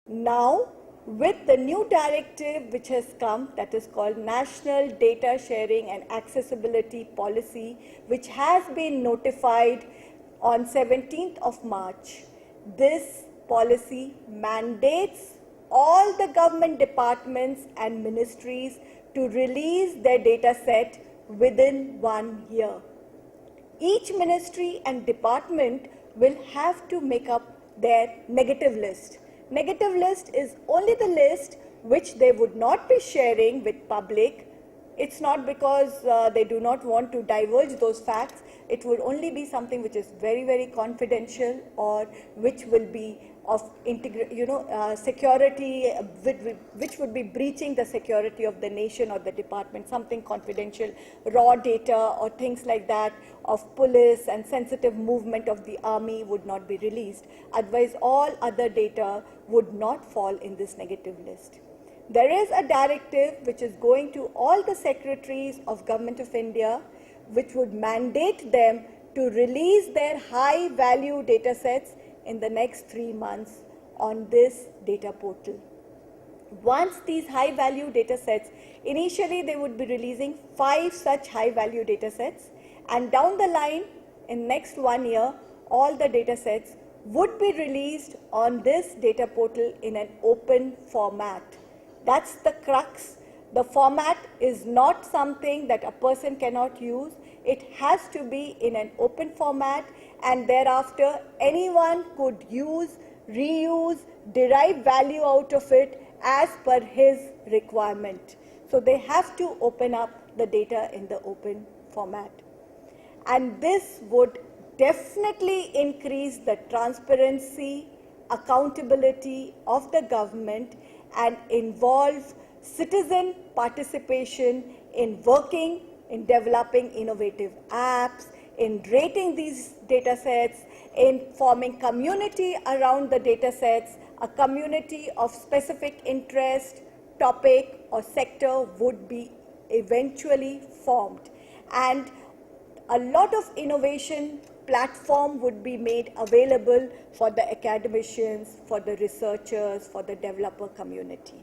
Now, with the new directive which has come, that is called National Data Sharing and Accessibility Policy, which has been notified on 17th of March, this policy mandates all the government departments and ministries to release their data set within 1 year. Each ministry and department will have to make up their negative list. Negative list is only the list which they would not be sharing with public. It's not because they do not want to divulge those facts. It would only be something which is very, very confidential, or which will be of security, which would be breaching the security of the nation or the department, something confidential, raw data or things like that of police and sensitive movement of the army would not be released. Otherwise, all other data would not fall in this negative list. There is a directive which is going to all the secretaries of Government of India, which would mandate them to release their high value data sets in the next 3 months on this data portal. Once these high value data sets, initially they would be releasing 5 such high value data sets, and down the line in next 1 year, all the data sets would be released on this data portal in an open format. That's the crux. The format is not something that a person cannot use. It has to be in an open format, and thereafter anyone could use, reuse, derive value out of it as per his requirement. So they have to open up the data in the open format. And this would definitely increase the transparency, accountability of the government, and involve citizen participation in working, in developing innovative apps, in rating these data sets, in forming community around the data sets. A community of specific interest, topic or sector would be eventually formed, and a lot of innovation platform would be made available for the academicians, for the researchers, for the developer community.